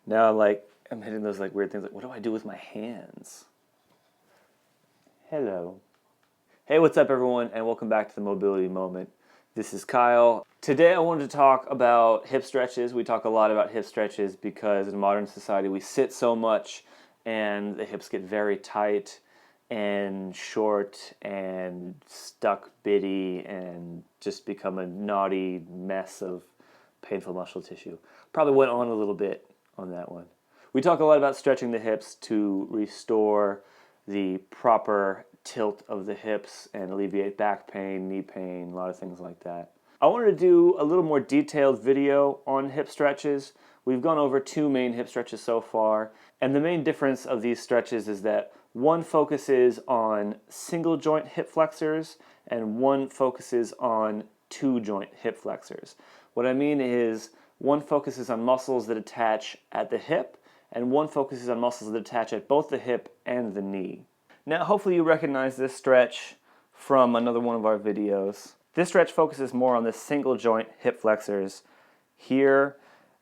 Now I'm hitting those like weird things like, what do I do with my hands? Hello. Hey, what's up everyone, and welcome back to the Mobility Moment. This is Kyle. Today I wanted to talk about hip stretches. We talk a lot about hip stretches because in modern society we sit so much and the hips get very tight and short and stuck bitty and just become a knotty mess of painful muscle tissue. Probably went on a little bit on that one. We talk a lot about stretching the hips to restore the proper tilt of the hips and alleviate back pain, knee pain, a lot of things like that. I wanted to do a little more detailed video on hip stretches. We've gone over two main hip stretches so far, and the main difference of these stretches is that one focuses on single joint hip flexors and one focuses on two joint hip flexors. What I mean is one focuses on muscles that attach at the hip and one focuses on muscles that attach at both the hip and the knee. Now hopefully you recognize this stretch from another one of our videos. This stretch focuses more on the single joint hip flexors. Here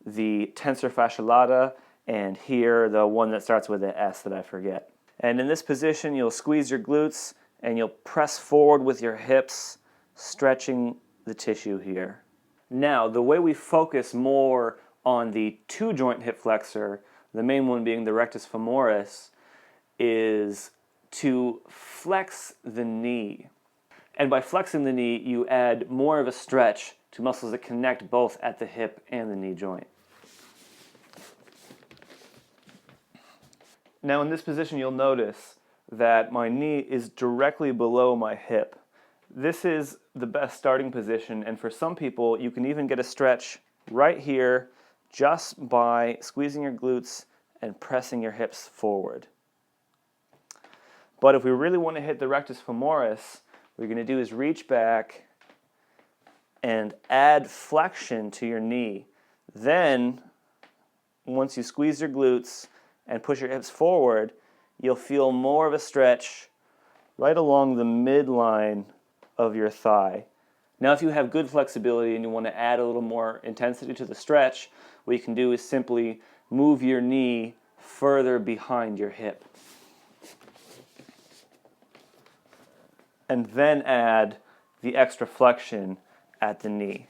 the tensor fasciae lata, and here the one that starts with an S that I forget. And in this position you'll squeeze your glutes and you'll press forward with your hips, stretching the tissue here. Now the way we focus more on the two joint hip flexor, the main one being the rectus femoris, is to flex the knee. And by flexing the knee, you add more of a stretch to muscles that connect both at the hip and the knee joint. Now in this position, you'll notice that my knee is directly below my hip. This is the best starting position, and for some people, you can even get a stretch right here just by squeezing your glutes and pressing your hips forward. But if we really want to hit the rectus femoris, what you're going to do is reach back and add flexion to your knee. Then, once you squeeze your glutes and push your hips forward, you'll feel more of a stretch right along the midline of your thigh. Now if you have good flexibility and you want to add a little more intensity to the stretch, what you can do is simply move your knee further behind your hip. And then add the extra flexion at the knee.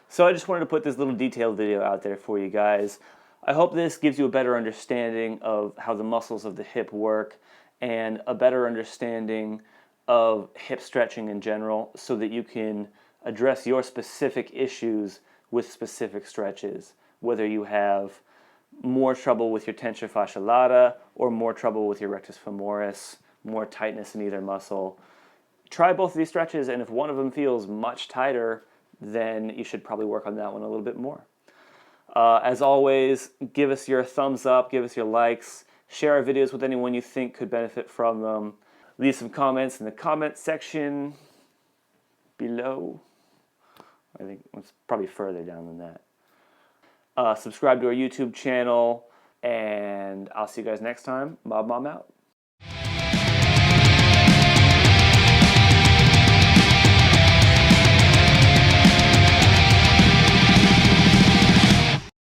So I just wanted to put this little detailed video out there for you guys. I hope this gives you a better understanding of how the muscles of the hip work and a better understanding of hip stretching in general so that you can address your specific issues with specific stretches, whether you have more trouble with your tensor fasciae lata or more trouble with your rectus femoris, more tightness in either muscle. Try both of these stretches, and if one of them feels much tighter, then you should probably work on that one a little bit more. As always, give us your thumbs up, give us your likes, share our videos with anyone you think could benefit from them. Leave some comments in the comment section below. I think it's probably further down than that. Subscribe to our YouTube channel, and I'll see you guys next time. Bob Mom out.